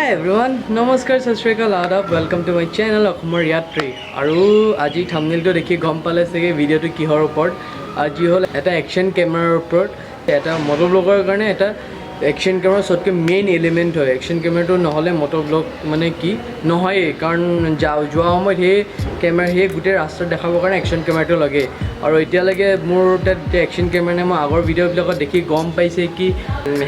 Hi everyone, Namaskar, SJCAM Adab, welcome to my channel AXOMOR YATRI. আৰু আজি থাম্বনেইলটো দেখি গম পালে চাগে ভিডিঅ'টো কিহৰ ওপৰত। আজি হ'ল এটা একশ্যন কেমেৰাৰ ওপৰত। এটা মটোব্লগৰ কাৰণে এটা একশ্যন কেমেৰা সবতকৈ মেইন এলিমেণ্ট হয়। একশ্যন কেমেৰাটো নহ'লে মটোব্লগ মানে কি নহয়, কাৰণ যোৱা সময়ত সেই কেমেৰা সেই গোটেই ৰাস্তাত দেখাবৰ কাৰণে একশ্যন কেমেৰাটো লাগে। আৰু এতিয়ালৈকে মোৰ তাত একশ্যন কেমেৰা নাই। মই আগৰ ভিডিঅ'বিলাকত দেখি গম পাইছে কি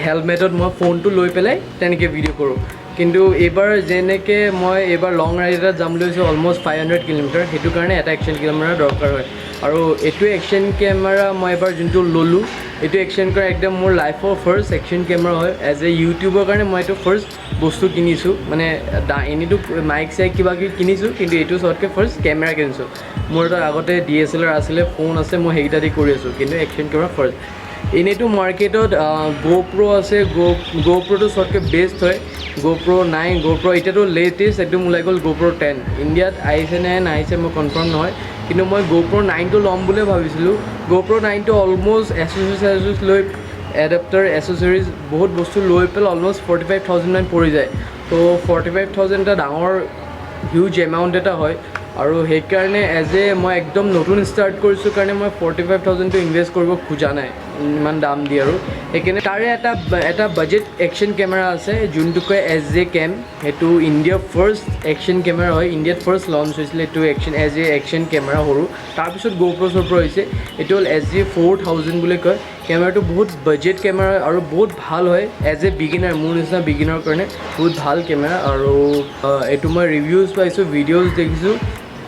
হেলমেটত মই ফোনটো লৈ পেলাই তেনেকৈ ভিডিঅ' কৰোঁ। কিন্তু এইবাৰ যেনেকৈ মই এইবাৰ লং ৰাইড এটাত যাম বুলি ভাবিছোঁ অলমষ্ট 500 কিলোমিটাৰ, সেইটো কাৰণে এটা একশ্যন কেমেৰা দৰকাৰ হয়। আৰু এইটো একশ্যন কেমেৰা মই এবাৰ যোনটো ল'লোঁ, এইটো একশ্যন কেমেৰা একদম মোৰ লাইফৰ ফাৰ্ষ্ট একশ্যন কেমেৰা হয়। এজ এ ইউটিউবৰ কাৰণে মই এইটো ফাৰ্ষ্ট বস্তু কিনিছোঁ, মানে এনেইতো মাইক চাইক কিবা কিবি কিনিছোঁ, কিন্তু এইটো চবতকৈ ফাৰ্ষ্ট কেমেৰা কিনিছোঁ। মোৰ তাত আগতে DSLR আছিলে, ফোন আছে, মই সেইকেইটা দি কৰি আছোঁ, কিন্তু একশ্যন কেমেৰা ফাৰ্ষ্ট। এনেইতো মাৰ্কেটত GoPro আছে, GoProটো চবতকৈ বেষ্ট হয়। GoPro 9, GoPro এতিয়াতো লেটেষ্ট একদম ওলাই গ'ল GoPro 10। ইণ্ডিয়াত আহিছে নে নাহিছে মই কনফাৰ্ম নহয়, কিন্তু মই GoPro 9টো ল'ম বুলিয়ে ভাবিছিলোঁ। GoPro 9টো অলমষ্ট এচেছৰিজ লৈ এডাপ্টাৰ এচেছৰিজ বহুত বস্তু লৈ পেলাই অলমষ্ট 45,000 মান পৰি যায়। তো 45,000 এটা ডাঙৰ হিউজ এমাউণ্ট এটা হয়। আৰু সেইকাৰণে মই একদম নতুন ষ্টাৰ্ট কৰিছোঁ কাৰণে মই 45,000টো ইনভেষ্ট কৰিব খোজা নাই ইমান দাম দি। আৰু সেইকাৰণে তাৰে এটা বাজেট একশ্যন কেমেৰা আছে যোনটো কয় SJCAM। সেইটো ইণ্ডিয়াৰ ফাৰ্ষ্ট একশ্যন কেমেৰা হয়। ইণ্ডিয়াত ফাৰ্ষ্ট লঞ্চ হৈছিলে এইটো একশ্যন কেমেৰা সৰু। তাৰপিছত GoPro হৈছে। এইটো হ'ল SJ4000 বুলি কয়। কেমেৰাটো বহুত বাজেট কেমেৰা আৰু বহুত ভাল হয়। এজ এ বিগিনাৰ, মোৰ নিচিনা বিগিনাৰৰ কাৰণে বহুত ভাল কেমেৰা। আৰু এইটো মই ৰিভিউজ পাইছোঁ, ভিডিঅ'জ দেখিছোঁ,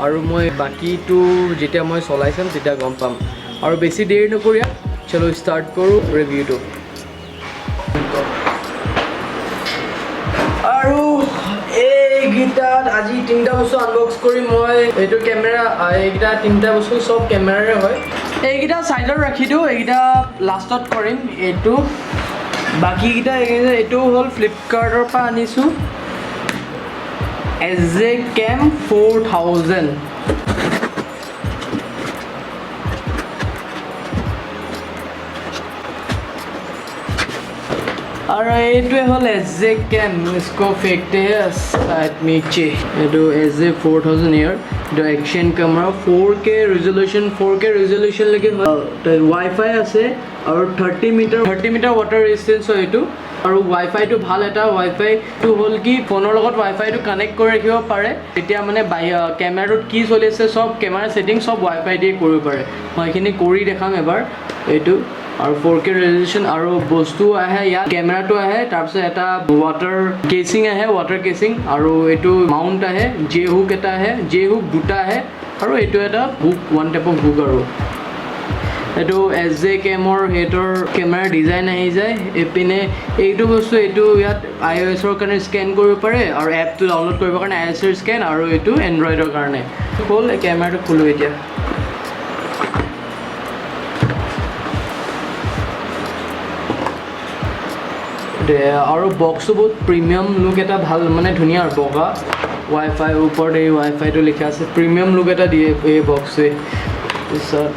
আৰু মই বাকীটো যেতিয়া মই চলাই চাম তেতিয়া গম পাম। আৰু বেছি দেৰি নকৰি চলো ষ্টাৰ্ট কৰোঁ ৰিভিউটো। আৰু এইকেইটাত আজি 3টা বস্তু আনবক্স কৰি মই এইটো কেমেৰা, এইকেইটা 3টা বস্তু চব কেমেৰাৰে হয়। এইকেইটা ছাইডত ৰাখি দিওঁ, এইকেইটা লাষ্টত কৰিম। এইটো বাকীকেইটা এইটো হ'ল ফ্লিপকাৰ্টৰ পৰা আনিছোঁ, SJCAM 4000। আৰু এইটোৱে হ'ল SJCAM, इसको फेंकते हैं साइड नीचे। এইটো SJ4000 ইয়াৰ এইটো একশ্যন কেমেৰা 4K ৰিজলিউশ্যনলৈকে ৱাইফাই আছে আৰু 30 মিটাৰ ৱাটাৰ ৰেজিষ্টেঞ্চ হয় এইটো। আৰু ৱাইফাইটো ভাল এটা ৱাইফাইটো হ'ল কি ফোনৰ লগত ৱাইফাইটো কানেক্ট কৰি ৰাখিব পাৰে। তেতিয়া মানে কেমেৰাটোত কি চলি আছে চব কেমেৰা ছেটিং চব ৱাইফাই দিয়ে কৰিব পাৰে। মই এইখিনি কৰি দেখাম এবাৰ এইটো। আৰু 4K ৰেজলিউশ্যন আৰু বস্তু আহে ইয়াত, কেমেৰাটো আহে, তাৰপিছত এটা ৱাটাৰ কেচিং আহে, আৰু এইটো মাউণ্ট আহে, হুক এটা আহে, হুক দুটা আহে, আৰু এইটো এটা hook, one type of hook. আৰু এইটো SJCAMৰ সেইটোৰ কেমেৰাৰ ডিজাইন আহি যায়। এইপিনে এইটো বস্তু এইটো ইয়াত iOS-ৰ কাৰণে স্কেন কৰিব পাৰে, আৰু এপটো ডাউনলোড কৰিবৰ কাৰণে iOS-ৰ স্কেন, আৰু এইটো এণ্ড্ৰইডৰ কাৰণে। হ'ল কেমেৰাটো খোলোঁ এতিয়া। আৰু বক্সটো বহুত প্ৰিমিয়াম লুক এটা ভাল, মানে ধুনীয়া আৰু বগা ৱাইফাই ওপৰত এই ৱাইফাইটো লিখা আছে। প্ৰিমিয়াম লুক এটা দিয়ে এই বক্সটোৱে। পিছত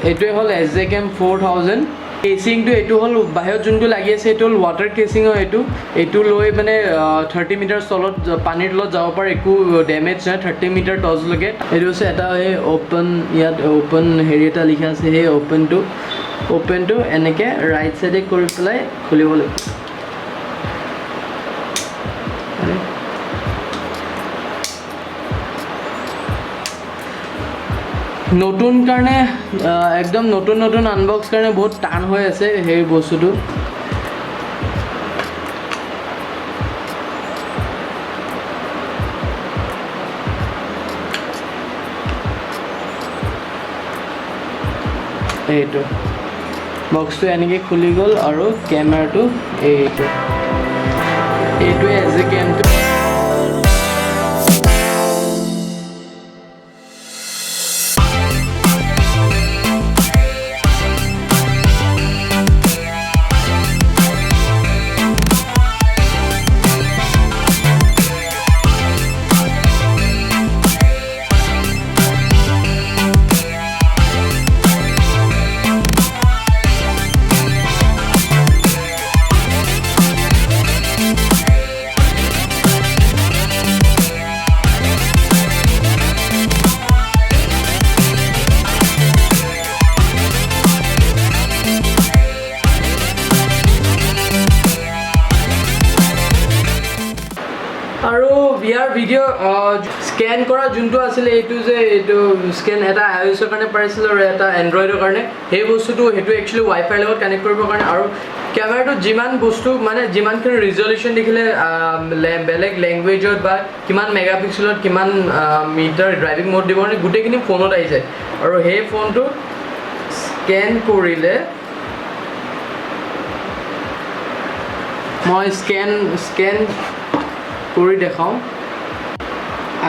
এইটোৱে হ'ল SJCAM 4000। কেচিংটো এইটো হ'ল বাহিৰত যোনটো লাগি আছে এইটো হ'ল ৱাটাৰ কেচিং হয়। এইটো লৈ মানে 30 মিটাৰ তলত পানীৰ তলত যাব পাৰে, একো ডেমেজ নহয় 30 মিটাৰ টচলৈকে। এইটো হৈছে এটা এই অ'পেন, ইয়াত অ'পেন হেৰি এটা লিখা আছে, সেই অ'পেনটো এনেকৈ ৰাইট চাইডে কৰি পেলাই খুলিব লাগিব। নতুন কাৰণে একদম নতুন আনবক্স কাৰণে বহুত টান হৈ আছে সেই বস্তুটো। এইটো বক্সটো এনেকৈ খুলি গ'ল, আৰু কেমেৰাটো এইটোৱে SJCAMটো। আৰু ইয়াৰ ভিডিঅ' স্কেন কৰা যোনটো আছিলে এইটো যে এইটো স্কেন এটা iOS-ৰ কাৰণে পাৰিছিল আৰু এটা এণ্ড্ৰইডৰ কাৰণে সেই বস্তুটো সেইটো একচুৱেলি ৱাইফাইৰ লগত কানেক্ট কৰিবৰ কাৰণে আৰু কেমেৰাটো যিমান বস্তু মানে যিমানখিনি ৰিজলিউশ্যন দেখিলে বেলেগ লেংগুৱেজত বা কিমান মেগাপিক্সেলত কিমান মিটাৰ ড্ৰাইভিং মোড দিব কাৰণে গোটেইখিনি ফোনত আহি যায় আৰু সেই ফোনটো স্কেন কৰিলে মই স্কেন কৰি দেখাওঁ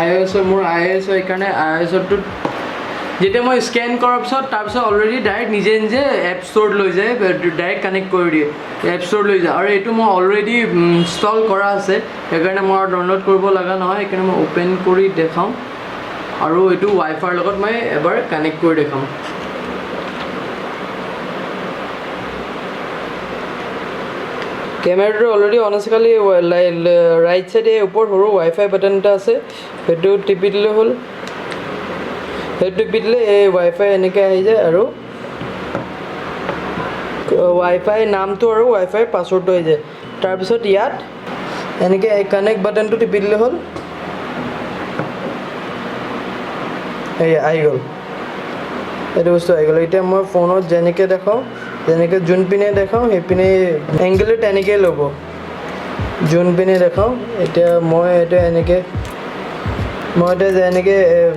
iOS-ৰ মোৰ iOS সেইকাৰণে iOS-টোত যেতিয়া মই স্কেন কৰাৰ পিছত তাৰপিছত অলৰেডি ডাইৰেক্ট নিজে এপ ষ্ট'ৰত লৈ যায় ডাইৰেক্ট কানেক্ট কৰি দিয়ে এপ ষ্ট'ৰত লৈ যায় আৰু এইটো মই অলৰেডি ইনষ্টল কৰা আছে সেইকাৰণে মই ডাউনলোড কৰিব লগা নহয় সেইকাৰণে মই অ'পেন কৰি দেখাওঁ আৰু এইটো ৱাইফাইৰ লগত মই এবাৰ কানেক্ট কৰি দেখাওঁ কেমেৰাটো অলৰেডি অন আছে খালি ৰাইট চাইডে ওপৰত সৰু ৱাইফাই বাটন এটা আছে সেইটো টিপি দিলে হ'ল সেইটো টিপি দিলে এই ৱাইফাই এনেকৈ আহি যায় আৰু ৱাইফাই নামটো আৰু ৱাইফাই পাছৱৰ্ডটো আহি যায় তাৰপিছত ইয়াত এনেকৈ কানেক্ট বাটনটো টিপি দিলে হ'ল এয়া আহি গ'ল এইটো বস্তু আহি গ'ল এতিয়া মই ফোনত যেনেকৈ দেখাওঁ যেনেকৈ যোনপিনে দেখাওঁ সেইপিনে এংগেলো তেনেকৈ ল'ব যোনপিনে দেখাওঁ এতিয়া মই এইটো এনেকৈ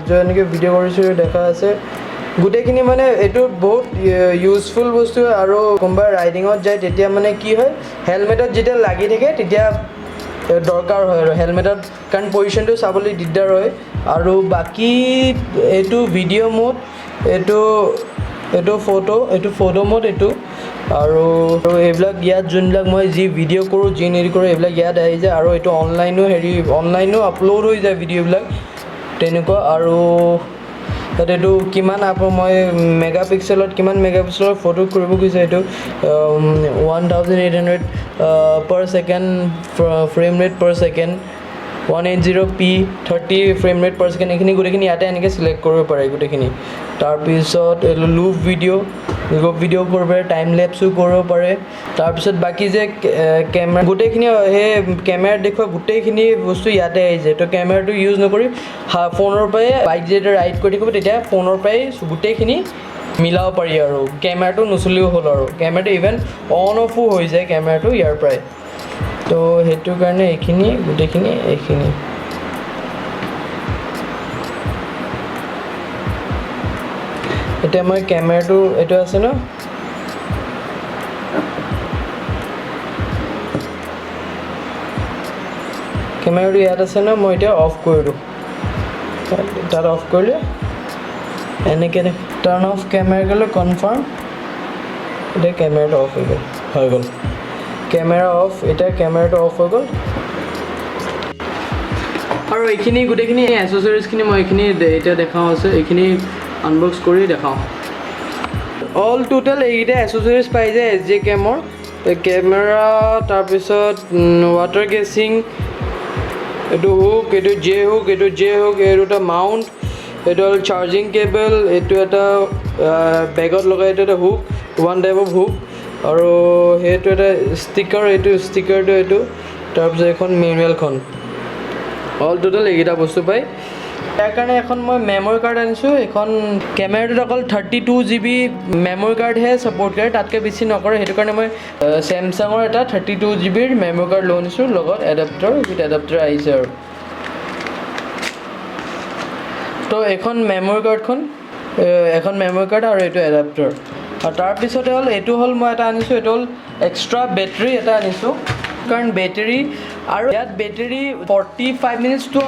যেনেকৈ ভিডিঅ' কৰিছোঁ দেখা আছে গোটেইখিনি মানে এইটো বহুত ইউজফুল বস্তু আৰু কোনোবা ৰাইডিঙত যায় তেতিয়া মানে কি হয় হেলমেটত যেতিয়া লাগি থাকে তেতিয়া দৰকাৰ হয় আৰু হেলমেটত কাৰণ পজিশ্যনটো চাবলৈ দিগদাৰ হয় আৰু বাকী এইটো ভিডিঅ' মোড এইটো ফটো মোড এইটো আৰু এইবিলাক ইয়াত যোনবিলাক মই যি ভিডিঅ' কৰোঁ যি এডিট কৰোঁ এইবিলাক ইয়াত আহি যায় আৰু এইটো অনলাইনো আপলোড হৈ যায় ভিডিঅ'বিলাক তেনেকুৱা আৰু তাত এইটো কিমান মই কিমান মেগাপিক্সেলৰ ফটো কৰিব খুজিছে এইটো 1800 per second frame rate per second 180p 30 frame rate per second এইখিনি গোটেইখিনি ইয়াতে এনেকৈ চিলেক্ট কৰিব পাৰে গোটেইখিনি তাৰপিছত লুপ ভিডিঅ' কৰিব পাৰে টাইম লেপছো কৰিব পাৰে তাৰপিছত বাকী যে কেমেৰা গোটেইখিনি সেই কেমেৰাত দেখুওৱা গোটেইখিনি বস্তু ইয়াতে আহি যায় তো কেমেৰাটো ইউজ নকৰি ফোনৰ পৰাই বাইক যেতিয়া ৰাইড কৰি থাকিব তেতিয়া ফোনৰ পৰাই গোটেইখিনি মিলাব পাৰি আৰু কেমেৰাটো নচলিও হ'ল আৰু কেমেৰাটো ইভেন অন অফো হৈ যায় কেমেৰাটো ইয়াৰ পৰাই তো সেইটো কাৰণে এইখিনি গোটেইখিনি এইখিনি এতিয়া মই কেমেৰাটো এইটো আছে ন কেমেৰাটো ইয়াত আছে ন মই এতিয়া অফ কৰি দিওঁ তাত অফ কৰিলে এনেকৈ টাৰ্ণ অফ কেমেৰা কৰিলে কনফাৰ্ম এতিয়া কেমেৰাটো অফ হৈ গ'ল কেমেৰা অফ এতিয়া কেমেৰাটো অফ হৈ গ'ল আৰু এইখিনি গোটেইখিনি এচেছৰিজখিনি মই এইখিনি এতিয়া দেখাওঁ আছে এইখিনি আনবক্স কৰি দেখাওঁ অল টোটেল এইকেইটা এচেছৰিজ পাই যায় SJCAM-ৰ কেমেৰা তাৰপিছত ৱাটাৰ কেচিং এইটো হুক এইটো জে হুক এইটো এটা মাউণ্ট এইটো হ'ল চাৰ্জিং কেবল এইটো এটা বেগত লগাই এইটো এটা hook one type of hook আৰু সেইটো এটা ষ্টিকাৰটো এইটো তাৰপিছত এখন মেনুৱেলখন অল টোটেল এইকেইটা বস্তু পায় ইয়াৰ কাৰণে এখন মই মেমৰি কাৰ্ড আনিছোঁ এখন কেমেৰাটোত অকল 32GB মেমৰি কাৰ্ডহে ছাপৰ্ট কৰে তাতকৈ বেছি নকৰে সেইটো কাৰণে মই চেমচাঙৰ এটা 32GBৰ মেমৰি কাৰ্ড লৈ আনিছোঁ লগত এডাপ্টাৰ আহিছে আৰু তো এখন মেমৰি কাৰ্ড আৰু এইটো এডাপ্টাৰ আৰু তাৰপিছতে হ'ল এইটো হ'ল মই এটা আনিছোঁ এইটো হ'ল এক্সট্ৰা বেটেৰী এটা আনিছোঁ কাৰণ বেটেৰী আৰু ইয়াত বেটেৰী 45 মিনিটছ টু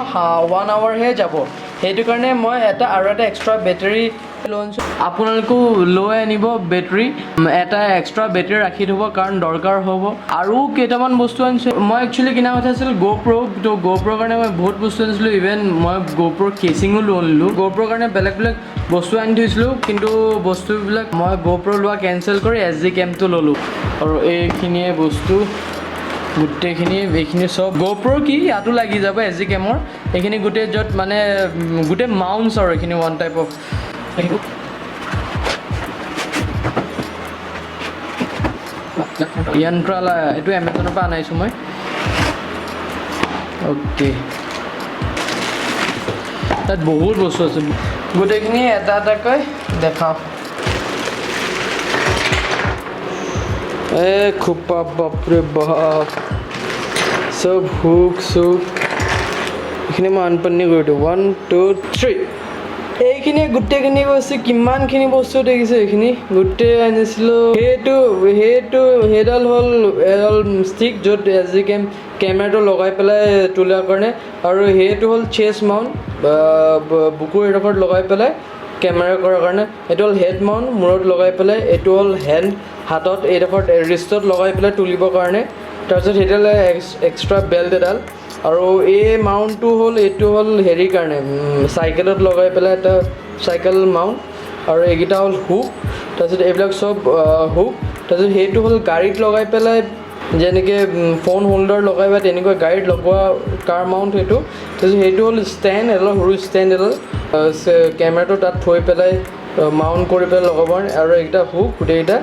1 আৱাৰহে যাব সেইটো কাৰণে মই এটা এক্সট্ৰা বেটেৰী লৈ আনিছোঁ আপোনালোকেও লৈ আনিব বেটেৰী এটা এক্সট্ৰা বেটেৰী ৰাখি থ'ব কাৰণ দৰকাৰ হ'ব আৰু কেইটামান বস্তু আনিছোঁ মই একচুৱেলি কিনা কথা আছিল GoPro তো GoProৰ কাৰণে মই বহুত বস্তু আনিছিলোঁ ইভেন মই GoProৰ কেচিঙো লৈ আনিলোঁ GoProৰ কাৰণে বেলেগ বস্তু আনি থৈছিলোঁ কিন্তু বস্তুবিলাক মই GoPro লোৱা কেঞ্চেল কৰি SJCAM-টো ল'লোঁ আৰু এইখিনিয়ে বস্তু গোটেইখিনি এইখিনি চব GoPro কি ইয়াতো লাগি যাব SJCAM-ৰ এইখিনি গোটেই য'ত মানে গোটেই মাউণ্টছ আৰু এইখিনি ওৱান টাইপ অফ যন্ত্ৰালয় এইটো এমাজনৰ পৰা আনাইছোঁ মই ওকে তাত বহুত বস্তু আছে গোটেইখিনি এটা এটাকৈ দেখাওঁ খোপা বাপৰে বাপ চব হুক চুক এইখিনি মই আনপানী কৰি দিওঁ 1 2 3 এইখিনি গোটেইখিনি বস্তু কিমানখিনি বস্তু দেখিছে এইখিনি গোটেই আনিছিলোঁ সেইডাল হ'ল এডাল ষ্টিক য'ত SJCAM কেমেৰাটো লগাই পেলাই তোলাৰ কাৰণে আৰু সেইটো হ'ল চেষ্ট মাউণ্ট বুকুৰ এডোখৰত লগাই পেলাই কেমেৰা কৰাৰ কাৰণে এইটো হ'ল হেড মাউণ্ট মূৰত লগাই পেলাই এইটো হ'ল হেণ্ড হাতত এইডোখৰত ৰিষ্টত লগাই পেলাই তুলিবৰ কাৰণে তাৰপিছত সেইডাল এক্সট্ৰা বেল্ট এডাল আৰু এই মাউণ্টটো হ'ল এইটো হ'ল হেৰিৰ কাৰণে চাইকেলত লগাই পেলাই এটা চাইকেল মাউণ্ট আৰু এইকেইটা হ'ল হুক তাৰপিছত এইবিলাক চব হুক তাৰপিছত সেইটো হ'ল গাড়ীত লগাই পেলাই যেনেকৈ ফোন হোল্ডাৰ লগাই বা তেনেকুৱা গাড়ীত লগোৱা কাৰ মাউণ্ট সেইটো তাৰপিছত সেইটো হ'ল ষ্টেণ্ড এডাল সৰু ষ্টেণ্ড এডাল কেমেৰাটো তাত থৈ পেলাই মাউণ্ট কৰি পেলাই লগাব আৰু এইকেইটা হুক গোটেইকেইটা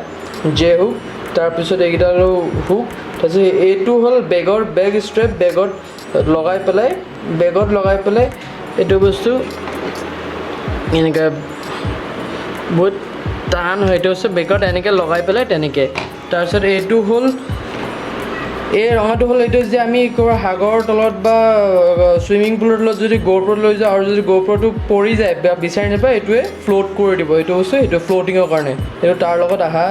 হুক তাৰপিছত এইকেইটা হুক তাৰপিছত এইটো হ'ল বেগ ষ্ট্ৰেপ বেগত লগাই পেলাই এইটো বস্তু এনেকৈ বহুত টান হয় এইটো বস্তু বেগত এনেকৈ লগাই পেলাই তেনেকৈ তাৰপিছত এইটো হ'ল এই ৰঙাটো হ'ল এইটো যে আমি ক'ৰবাত সাগৰৰ তলত বা চুইমিং পুলৰ তলত যদি GoPro লৈ যাওঁ আৰু যদি GoProটো পৰি যায় বা বিচাৰি নাপায় এইটোৱে ফ্ল'ট কৰি দিব এইটো বস্তু এইটো ফ্ল'টিঙৰ কাৰণে এইটো তাৰ লগত অহা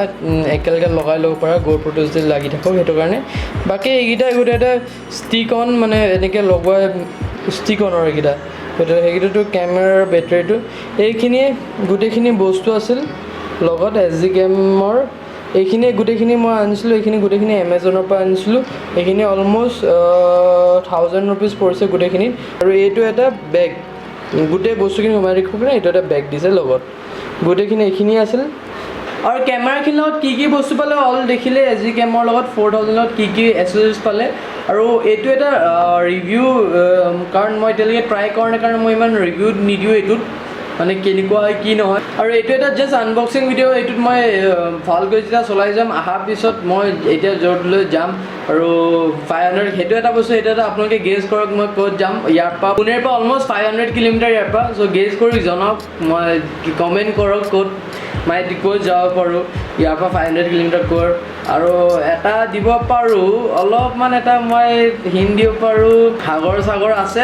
একেলগে লগাই ল'ব পৰা GoProটো যদি লাগি থাকক সেইটো কাৰণে বাকী এইকেইটা গোটেই এটা ষ্টিক অন মানে এনেকৈ লগোৱা ষ্টিক অনৰ এইকেইটা সেইকেইটাটো কেমেৰাৰ বেটাৰীটো এইখিনিয়ে গোটেইখিনি বস্তু আছিল লগত SJCAMৰ এইখিনি গোটেইখিনি মই আনিছিলোঁ এইখিনি গোটেইখিনি এমেজনৰ পৰা আনিছিলোঁ এইখিনি অলমষ্ট 1000 rupees পৰিছে গোটেইখিনি আৰু এইটো এটা বেগ গোটেই বস্তুখিনি সোমাই ৰাখিব কাৰণে এইটো এটা বেগ দিছে লগত গোটেইখিনি এইখিনি আছিল আৰু কেমেৰাখিনিৰ লগত কি বস্তু পালে অল দেখিলে SJCAMৰ লগত 4000 লগত কি এক্সেসৰিজ পালে আৰু এইটো এটা ৰিভিউ কাৰণ মই এতিয়ালৈকে ট্ৰাই কৰা নাই কাৰণ মই ইমান ৰিভিউ নিদিওঁ এইটোত মানে কেনেকুৱা হয় কি নহয় আৰু এইটো এটা জাষ্ট আনবক্সিং ভিডিঅ' এইটোত মই ভালকৈ যেতিয়া চলাই যাম অহাৰ পিছত মই এতিয়া য'তলৈ যাম আৰু 500 সেইটো এটা বস্তু সেইটো এটা আপোনালোকে গেছ কৰক মই ক'ত যাম ইয়াৰ পৰা পুনেৰ পৰা অলমষ্ট 500 কিলোমিটাৰ ইয়াৰ পৰা চ' গেছ কৰি জনাওক মই কমেণ্ট কৰক ক'ত ক'ত যাব পাৰোঁ ইয়াৰ পৰা 500 কিলোমিটাৰ ক'ৰ আৰু এটা দিব পাৰোঁ অলপমান এটা মই হিণ্ট দিব পাৰোঁ সাগৰ আছে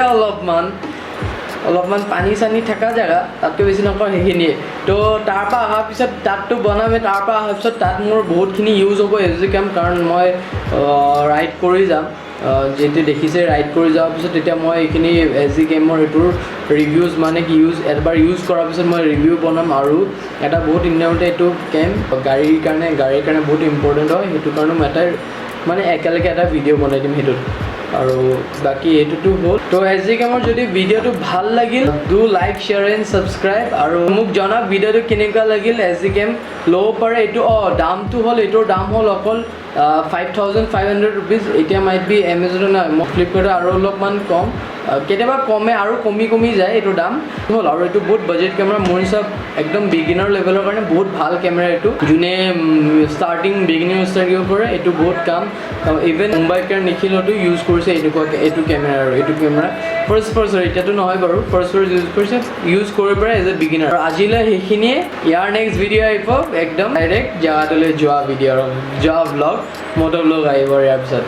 অলপমান পানী চানী থকা জেগা তাতকৈ বেছি নকওঁ সেইখিনিয়ে তো তাৰ পৰা অহাৰ পিছত তাতটো বনামেই তাৰ পৰা অহাৰ পিছত তাত মোৰ বহুতখিনি ইউজ হ'ব SJCAM কাৰণ মই ৰাইড কৰি যাম যেটো দেখিছে ৰাইড কৰি যোৱাৰ পিছত তেতিয়া মই এইখিনি SJCAMৰ এইটোৰ ৰিভিউজ মানে কি এবাৰ ইউজ কৰাৰ পিছত মই ৰিভিউ বনাম আৰু এটা বহুত ইম্পৰ্টেণ্ট এইটো কেম গাড়ীৰ কাৰণে বহুত ইম্পৰ্টেণ্ট হয় সেইটো কাৰণে মই এটা মানে একেলগে এটা ভিডিঅ' বনাই দিম সেইটোত আৰু বাকি এইটোতো হ'ল তো SJCAMৰ যদি ভিডিঅ'টো ভাল লাগিল do like share and subscribe আৰু মোক জনাওক ভিডিঅ'টো কেনেকুৱা লাগিল SJCAM ল'ব পাৰে এইটো দামটো হ'ল এইটোৰ দাম হ'ল অকল 5500 rupees এতিয়া মাইট বি এমেজনত নাই মই ফ্লিপকাৰ্টত আৰু অলপমান কম কেতিয়াবা কমে আৰু কমি যায় এইটো দাম হ'ল আৰু এইটো বহুত বাজেট কেমেৰা মোৰ হিচাপ একদম বিগিনাৰ লেভেলৰ কাৰণে বহুত ভাল কেমেৰা এইটো যোনে বিগিনাৰ ষ্টাৰ্ট কৰিব পাৰে এইটো বহুত কাম ইভেন মুম্বাই কাৰ নিখিলতো ইউজ কৰিছে এইটো কেমেৰা আৰু এইটো কেমেৰা ফাৰ্ষ্ট এতিয়াতো নহয় বাৰু ফাৰ্ষ্ট ইউজ কৰিব পাৰে এজ এ বিগিনাৰ আৰু আজিলৈ সেইখিনিয়ে ইয়াৰ নেক্সট ভিডিঅ' আহিব একদম ডাইৰেক্ট জেগাটোলৈ যোৱা ভ্লগ মটোভ্লগ আহিব ইয়াৰ পিছত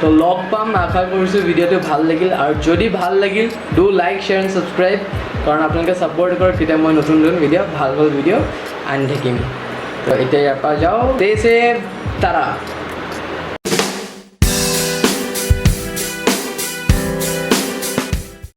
তো লগ পাম আশা কৰিছোঁ ভিডিঅ'টো ভাল লাগিল আৰু যদি ভাল লাগিল do like share and subscribe কাৰণ আপোনালোকে ছাপোৰ্ট কৰক তেতিয়া মই নতুন ভিডিঅ' ভাল ভিডিঅ' আনি থাকিম তো এতিয়া ইয়াৰ পৰা যাওঁ তেছে তাৰা